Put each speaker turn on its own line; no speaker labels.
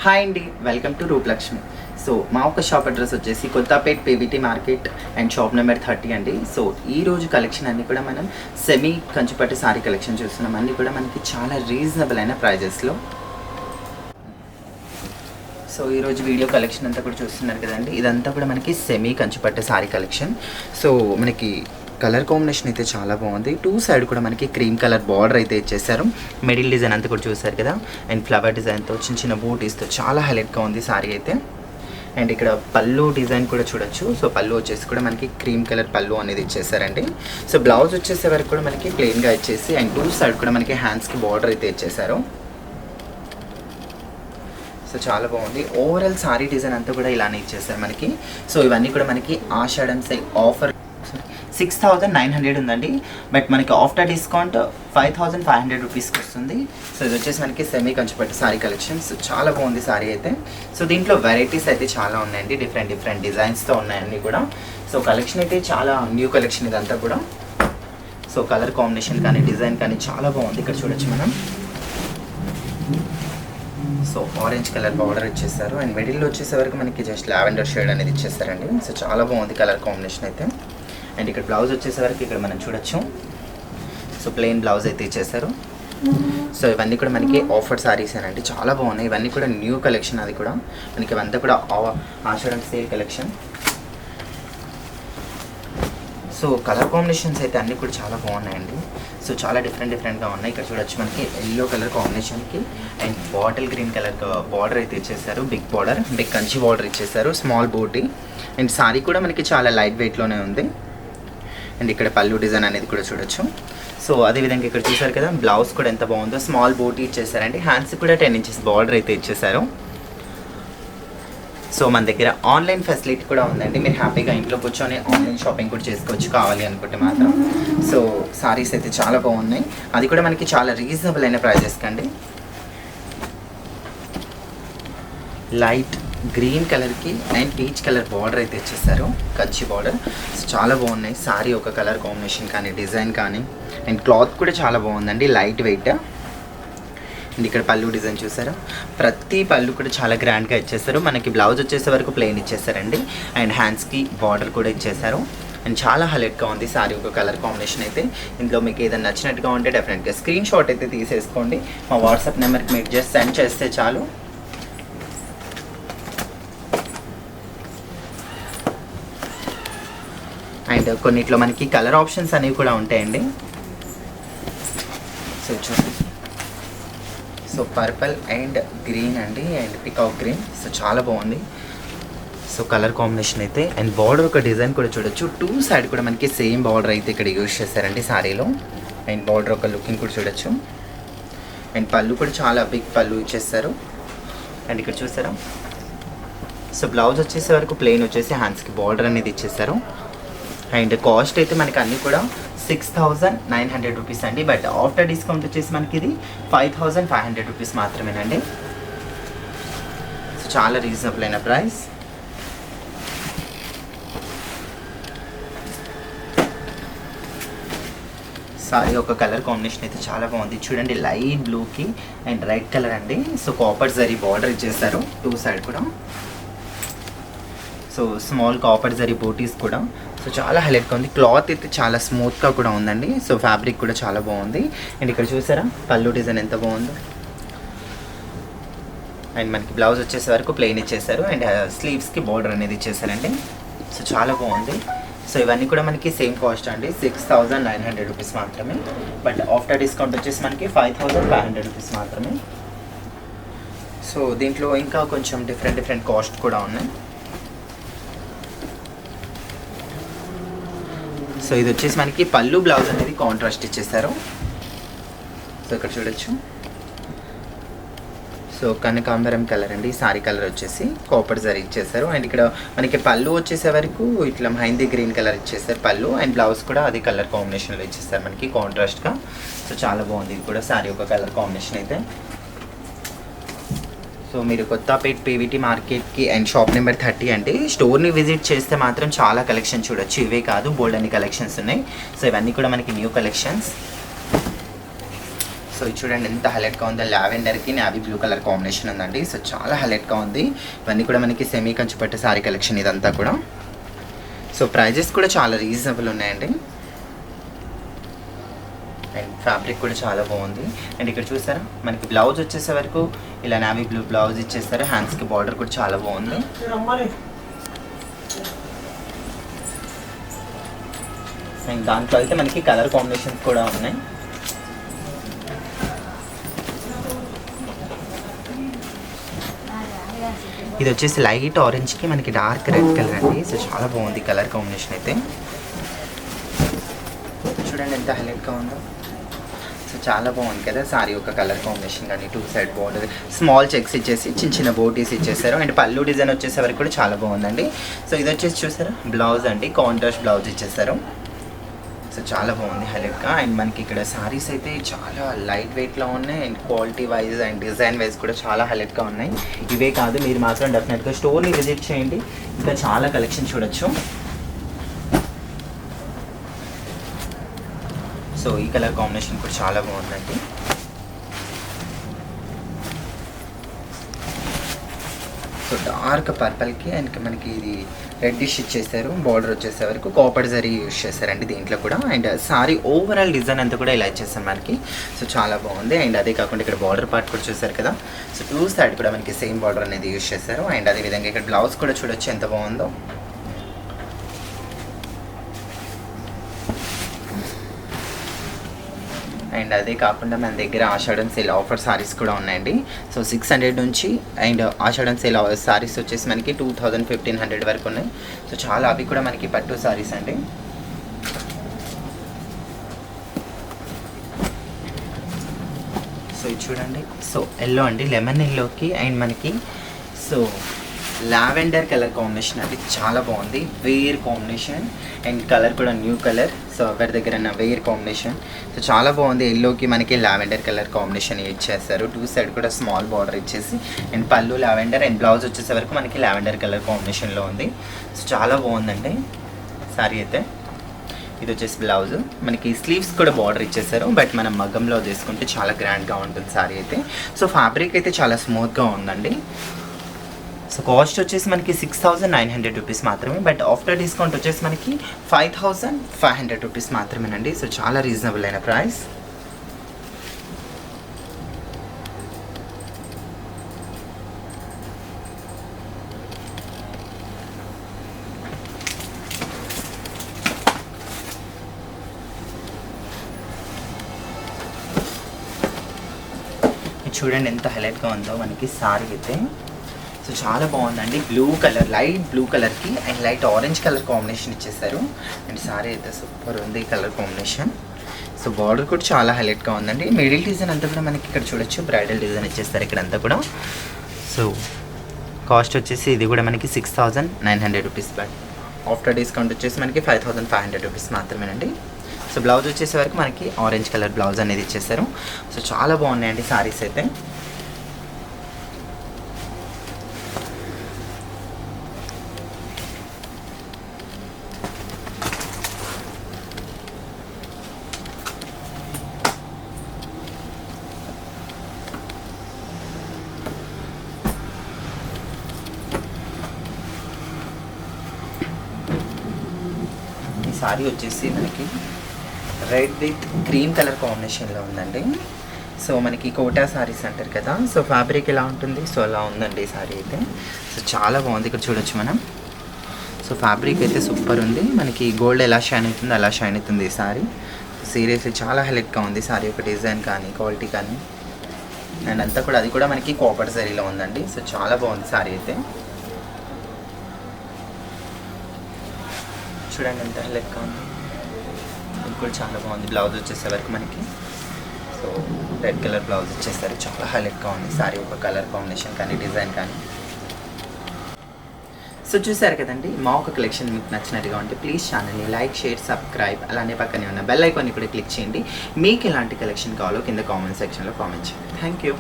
Hi అండి, welcome to Rupalakshmi. So మా ఒక షాప్ అడ్రస్ వచ్చేసి Kothapet PVT market and shop number 30 అండి. సో ఈ రోజు కలెక్షన్ అన్నీ కూడా మనం సెమీ కంచిపట్టు సారీ కలెక్షన్ చూస్తున్నాం. అన్నీ కూడా మనకి చాలా రీజనబుల్ అయిన ప్రైజెస్లో. సో ఈరోజు వీడియో కలెక్షన్ అంతా కూడా చూస్తున్నారు కదండి, ఇదంతా కూడా మనకి సెమీ కంచిపట్టు సారీ కలెక్షన్. సో మనకి కలర్ కాంబినేషన్ అయితే చాలా బాగుంది. టూ సైడ్ కూడా మనకి క్రీమ్ కలర్ బార్డర్ అయితే ఇచ్చేసారు. మిడిల్ డిజైన్ అంతా కూడా చూసారు కదా, అండ్ ఫ్లవర్ డిజైన్తో చిన్న చిన్న బూటీస్తో చాలా హైలైట్గా ఉంది సారీ అయితే. అండ్ ఇక్కడ పళ్ళు డిజైన్ కూడా చూడొచ్చు. సో పళ్ళు వచ్చేసి కూడా మనకి క్రీమ్ కలర్ పళ్ళు అనేది ఇచ్చేసారండి. సో బ్లౌజ్ వచ్చేసే వరకు కూడా మనకి ప్లెయిన్గా ఇచ్చేసి అండ్ టూ సైడ్ కూడా మనకి హ్యాండ్స్కి బార్డర్ అయితే ఇచ్చేసారు. సో చాలా బాగుంది. ఓవరాల్ సారీ డిజైన్ అంతా కూడా ఇలానే ఇచ్చేసారు మనకి. సో ఇవన్నీ కూడా మనకి ఆషాఢం ఆఫర్ 6,900 ఉందండి, బట్ మనకి ఆఫ్టర్ డిస్కౌంట్ 5,500 రూపీస్కి వస్తుంది. సో ఇది వచ్చేసి మనకి సెమీ కంచిపట్టు సారీ కలెక్షన్స్. చాలా బాగుంది సారీ అయితే. సో దీంట్లో వెరైటీస్ అయితే చాలా ఉన్నాయండి, డిఫరెంట్ డిజైన్స్తో ఉన్నాయండి కూడా. సో కలెక్షన్ అయితే చాలా న్యూ కలెక్షన్ ఇదంతా కూడా. సో కలర్ కాంబినేషన్ కానీ డిజైన్ కానీ చాలా బాగుంది. ఇక్కడ చూడొచ్చు మనం. సో ఆరెంజ్ కలర్ బార్డర్ ఇచ్చేసారు అండ్ మిడిల్లో వచ్చేసే వరకు మనకి జస్ట్ లావెండర్ షేడ్ అనేది ఇచ్చేసారండి. సో చాలా బాగుంది కలర్ కాంబినేషన్ అయితే. అండ్ ఇక్కడ బ్లౌజ్ వచ్చేసరికి ఇక్కడ మనం చూడొచ్చు. సో ప్లెయిన్ బ్లౌజ్ అయితే ఇచ్చేసారు. సో ఇవన్నీ కూడా మనకి ఆఫర్ సారీస్ అండి, చాలా బాగున్నాయి. ఇవన్నీ కూడా న్యూ కలెక్షన్, అది కూడా మనకి ఇవంతా కూడా Ashadham sale collection. So colour combinations అయితే అన్నీ కూడా చాలా బాగున్నాయండి. సో చాలా డిఫరెంట్గా ఉన్నాయి. ఇక్కడ చూడొచ్చు మనకి ఎల్లో కలర్ కాంబినేషన్కి and bottle green colour border అయితే ఇచ్చేసారు. Big border, big Kanchi border ఇచ్చేసారు, స్మాల్ బూటీ. అండ్ సారీ కూడా మనకి చాలా లైట్ వెయిట్లోనే ఉంది. అండ్ ఇక్కడ పళ్ళు డిజైన్ అనేది కూడా చూడొచ్చు. సో అదేవిధంగా ఇక్కడ చూసారు కదా, బ్లౌజ్ కూడా ఎంత బాగుందో, స్మాల్ బూటీ ఇచ్చేసారండి. హ్యాండ్స్ కూడా 10 ఇంచెస్ బార్డర్ అయితే ఇచ్చేసారు. సో మన దగ్గర ఆన్లైన్ ఫెసిలిటీ కూడా ఉందండి, మీరు హ్యాపీగా ఇంట్లో కూర్చొని ఆన్లైన్ షాపింగ్ కూడా చేసుకోవచ్చు కావాలి అనుకుంటే మాత్రం. సో సారీస్ అయితే చాలా బాగున్నాయి, అది కూడా మనకి చాలా రీజనబుల్ అయిన ప్రైజెస్ కండి. లైట్ గ్రీన్ కలర్కి అండ్ పీచ్ కలర్ బార్డర్ అయితే ఇచ్చేసారు, కంచి బార్డర్. సో చాలా బాగున్నాయి సారీ ఒక కలర్ కాంబినేషన్ కానీ డిజైన్ కానీ. అండ్ క్లాత్ కూడా చాలా బాగుందండి, లైట్ వెయిట్. అండ్ ఇక్కడ పళ్ళు డిజైన్ చూసారా, ప్రతి పళ్ళు కూడా చాలా గ్రాండ్గా ఇచ్చేసారు. మనకి బ్లౌజ్ వచ్చేసే వరకు ప్లెయిన్ ఇచ్చేసారండి అండ్ హ్యాండ్స్కి బార్డర్ కూడా ఇచ్చేసారు. అండ్ చాలా హైలైట్గా ఉంది సారీ ఒక కలర్ కాంబినేషన్ అయితే. ఇందులో మీకు ఏదైనా నచ్చినట్టుగా ఉంటే డెఫినెట్గా స్క్రీన్ షాట్ అయితే తీసేసుకోండి. మా వాట్సాప్ నెంబర్కి మీరు జస్ట్ సెండ్ చేస్తే చాలు. అండ్ కొన్నిట్లో మనకి కలర్ ఆప్షన్స్ అనేవి కూడా ఉంటాయండి. సో చూడండి, సో పర్పుల్ అండ్ గ్రీన్ అండి, అండ్ పికాక్ గ్రీన్. సో చాలా బాగుంది. సో కలర్ కాంబినేషన్ అయితే. అండ్ బార్డర్ ఒక డిజైన్ కూడా చూడొచ్చు. టూ సైడ్ కూడా మనకి సేమ్ బార్డర్ అయితే ఇక్కడ యూజ్ చేశారండి సారీలో. అండ్ బార్డర్ ఒక లుకింగ్ కూడా చూడొచ్చు. అండ్ పళ్ళు కూడా చాలా బిగ్ పళ్ళు ఇచ్చేస్తారు. అండ్ ఇక్కడ చూసారా, సో బ్లౌజ్ వచ్చేసే వరకు ప్లెయిన్ వచ్చేసి హ్యాండ్స్కి బార్డర్ అనేది ఇచ్చేసారు. అండ్ కాస్ట్ అయితే మనకి అన్నీ కూడా 6,900 రూపీస్ అండి, బట్ ఆఫ్టర్ డిస్కౌంట్ వచ్చేసి మనకి ఇది 5,500 రూపీస్ మాత్రమేనండి. సో చాలా రీజనబుల్ అయిన ప్రైస్. సారీ ఒక కలర్ కాంబినేషన్ అయితే చాలా బాగుంది. చూడండి, లైట్ బ్లూకి అండ్ రెడ్ కలర్ అండి. సో కాపర్ జరీ బార్డర్ ఇచ్చేస్తారు టూ సైడ్ కూడా. సో స్మాల్ కాపర్ జరీ బూటీస్ కూడా. సో చాలా హైలైట్గా ఉంది. క్లాత్ అయితే చాలా స్మూత్గా కూడా ఉందండి. సో ఫ్యాబ్రిక్ కూడా చాలా బాగుంది. అండ్ ఇక్కడ చూసారా పళ్ళు డిజైన్ ఎంత బాగుందో. అండ్ మనకి బ్లౌజ్ వచ్చేసే వరకు ప్లెయిన్ ఇచ్చేసారు అండ్ స్లీవ్స్కి బార్డర్ అనేది ఇచ్చేసారండి. సో చాలా బాగుంది. సో ఇవన్నీ కూడా మనకి సేమ్ కాస్ట్ అండి, 6,900 రూపీస్ మాత్రమే, బట్ ఆఫ్టర్ డిస్కౌంట్ వచ్చేసి మనకి 5,500 రూపీస్ మాత్రమే. సో దీంట్లో ఇంకా కొంచెం డిఫరెంట్ కాస్ట్ కూడా ఉన్నాయి. సో ఇది వచ్చేసి మనకి పళ్ళు బ్లౌజ్ అనేది కాంట్రాస్ట్ ఇచ్చేసారు. సో ఇక్కడ చూడొచ్చు. సో కనకాంబరం కలర్ అండి, సారీ కలర్ వచ్చేసి కాపర్ జరీ ఇచ్చేసారు. అండ్ ఇక్కడ మనకి పళ్ళు వచ్చేసే వరకు ఇట్లా మెహందీ గ్రీన్ కలర్ ఇచ్చేసారు పళ్ళు. అండ్ బ్లౌజ్ కూడా అది కలర్ కాంబినేషన్లో ఇచ్చేసారు మనకి కాంట్రాస్ట్గా. సో చాలా బాగుంది. ఇది కూడా సారీ ఒక కలర్ కాంబినేషన్ అయితే. సో మీరు కొత్తపేట్ పీవీటీ మార్కెట్కి అండ్ షాప్ నెంబర్ 30 అంటే స్టోర్ని విజిట్ చేస్తే మాత్రం చాలా కలెక్షన్ చూడొచ్చు. ఇవే కాదు, బోల్డ్ అన్ని కలెక్షన్స్ ఉన్నాయి. సో ఇవన్నీ కూడా మనకి న్యూ కలెక్షన్స్. సో ఇది చూడండి ఎంత హైలైట్గా ఉందో, లావెండర్కి నావీ బ్లూ కలర్ కాంబినేషన్ ఉందండి. సో చాలా హైలైట్గా ఉంది. ఇవన్నీ కూడా మనకి సెమీ కంచి పట్టు సారీ కలెక్షన్ ఇదంతా కూడా. సో ప్రైజెస్ కూడా చాలా రీజనబుల్ ఉన్నాయండి. అండ్ ఫ్యాబ్రిక్ కూడా చాలా బాగుంది. అండ్ ఇక్కడ చూసారా మనకి బ్లౌజ్ వచ్చేసే వరకు ఇలా నావీ బ్లూ బ్లౌజ్ ఇచ్చేస్తారు. హ్యాండ్స్కి బార్డర్ కూడా చాలా బాగుంది. అండ్ దాంట్లో అయితే మనకి కలర్ కాంబినేషన్స్ కూడా ఉన్నాయి. ఇది వచ్చేసి లైట్ ఆరెంజ్కి మనకి డార్క్ రెడ్ కలర్ అండి. సో చాలా బాగుంది కలర్ కాంబినేషన్ అయితే. చూడండి ఎంత హైలైట్గా ఉందో. సో చాలా బాగుంది కదా సారీ యొక్క కలర్ కాంబినేషన్ కానీ. 2 సైడ్ బార్డర్ స్మాల్ చెక్స్ ఇచ్చేసి చిన్న చిన్న బోటీస్ ఇచ్చేసారు. అండ్ పళ్ళు డిజైన్ వచ్చేసే వరకు కూడా చాలా బాగుందండి. సో ఇది వచ్చేసి చూసారా బ్లౌజ్ అండి, కాంట్రాస్ట్ బ్లౌజ్ ఇచ్చేసారు. సో చాలా బాగుంది హైలైట్గా. అండ్ మనకి ఇక్కడ సారీస్ అయితే చాలా లైట్ వెయిట్లో ఉన్నాయి. And quality wise and design wise కూడా చాలా హైలైట్గా ఉన్నాయి. ఇవే కాదు, మీరు మాత్రం డెఫినెట్గా స్టోర్ని విజిట్ చేయండి, ఇంకా చాలా కలెక్షన్ చూడొచ్చు. సో ఈ కలర్ కాంబినేషన్ కూడా చాలా బాగుందండి. సో డార్క్ పర్పల్కి అండ్ మనకి ఇది రెడ్డిష్ ఇచ్చేసారు. బార్డర్ వచ్చేసే వరకు కాపర్ జరీ యూజ్ చేశారండి దీంట్లో కూడా. అండ్ సారీ ఓవరాల్ డిజైన్ అంతా కూడా ఇలా ఇచ్చేసారు మనకి. సో చాలా బాగుంది. అండ్ అదే కాకుండా ఇక్కడ బార్డర్ పార్ట్ కూడా చూసారు కదా. సో 2 సైడ్ కూడా మనకి సేమ్ బార్డర్ అనేది యూజ్ చేశారు. అండ్ అదేవిధంగా ఇక్కడ బ్లౌజ్ కూడా చూడొచ్చు ఎంత బాగుందో. అండ్ అదే కాకుండా మన దగ్గర ఆషాఢం సేల్ ఆఫర్ సారీస్ కూడా ఉన్నాయండి. సో 600 నుంచి అండ్ ఆషాఢం సేల్ సారీస్ వచ్చేసి మనకి 2000-1500 వరకు ఉన్నాయి. సో చాలా అవి కూడా మనకి పట్టు సారీస్ అండి. సో ఇది చూడండి. సో ఎల్లో అండి, లెమన్ ఎల్లోకి అండ్ మనకి సో లావెండర్ కలర్ కాంబినేషన్ అది చాలా బాగుంది. వేర్ కాంబినేషన్ అండ్ కలర్ కూడా న్యూ కలర్. సో ఎవరి దగ్గర వేర్ కాంబినేషన్. సో చాలా బాగుంది. ఎల్లోకి మనకి లావెండర్ కలర్ కాంబినేషన్ ఇచ్చేస్తారు. 2 సైడ్ కూడా స్మాల్ బార్డర్ ఇచ్చేసి అండ్ పళ్ళు లావెండర్ అండ్ బ్లౌజ్ వచ్చేసే వరకు మనకి లావెండర్ కలర్ కాంబినేషన్లో ఉంది. సో చాలా బాగుందండి సారీ అయితే. ఇది వచ్చేసి బ్లౌజ్, మనకి స్లీవ్స్ కూడా బార్డర్ ఇచ్చేసారు. బట్ మనం మగ్గంలో చేసుకుంటే చాలా గ్రాండ్గా ఉంటుంది సారీ అయితే. సో ఫ్యాబ్రిక్ అయితే చాలా స్మూత్గా ఉందండి. సో కాస్ట్ వచ్చేసి మనకి 6900 రూపీస్ మాత్రమే. బట్ ఆఫ్టర్ డిస్కౌంట్ వచ్చేసి మనకి 5500 రూపీస్ మాత్రమేనండి. సో చాలా రీజనబుల్ అయిన ప్రైస్. చూడండి ఎంత హైలైట్గా ఉందో మనకి సారీ అయితే. సో చాలా బాగుందండి. బ్లూ కలర్, లైట్ బ్లూ కలర్కి and light orange colour combination ఇచ్చేసారు. అండ్ సారీ అయితే సూపర్ ఉంది కలర్ కాంబినేషన్. సో బార్డర్ కూడా చాలా హైలైట్గా ఉందండి. మిడిల్ డిజైన్ అంతా కూడా మనకి ఇక్కడ చూడొచ్చు బ్రైడల్ డిజైన్ ఇచ్చేస్తారు ఇక్కడంతా కూడా. సో కాస్ట్ వచ్చేసి ఇది కూడా మనకి 6900 రూపీస్. బట్ ఆఫ్టర్ డిస్కౌంట్ వచ్చేసి మనకి 5500 రూపీస్ మాత్రమేనండి. సో బ్లౌజ్ వచ్చేసే వరకు మనకి ఆరెంజ్ కలర్ బ్లౌజ్ అనేది ఇచ్చేసారు. సో చాలా బాగున్నాయండి సారీస్ అయితే. సారీ వచ్చేసి మనకి రెడ్ విత్ క్రీమ్ కలర్ కాంబినేషన్లో ఉందండి. సో మనకి కోటా సారీస్ అంటారు కదా. సో ఫ్యాబ్రిక్ ఎలా ఉంటుంది, సో అలా ఉందండి ఈ సారీ అయితే. సో చాలా బాగుంది. ఇక్కడ చూడొచ్చు మనం. సో ఫ్యాబ్రిక్ అయితే సూపర్ ఉంది. మనకి గోల్డ్ ఎలా షైన్ అవుతుందో అలా షైన్ అవుతుంది ఈ సారీ. సీరియస్లీ చాలా హైలైట్గా ఉంది సారీ యొక్క డిజైన్ కానీ క్వాలిటీ కానీ. అండ్ అంతా కూడా అది కూడా మనకి కాపర్ జరీలో ఉందండి. సో చాలా బాగుంది సారీ అయితే. చూడండి ఎంత హైలైట్గా ఉంది. ఇది కూడా చాలా బాగుంది. బ్లౌజ్ వచ్చేసే వరకు మనకి సో రెడ్ కలర్ బ్లౌజ్ ఇచ్చేస్తారు. చాలా హైలైట్గా ఉంది సారీ ఒక కలర్ కాంబినేషన్ కానీ డిజైన్ కానీ. సో చూసారు కదండి, మా ఒక కలెక్షన్ మీకు నచ్చినట్టుగా ఉంటే ప్లీజ్ ఛానల్ని లైక్, షేర్, సబ్స్క్రైబ్, అలానే పక్కనే ఉన్న బెల్ ఐకాన్ని కూడా క్లిక్ చేయండి. మీకు ఎలాంటి కలెక్షన్ కావాలో కింద కామెంట్ సెక్షన్లో కామెంట్ చేయండి. Thank you.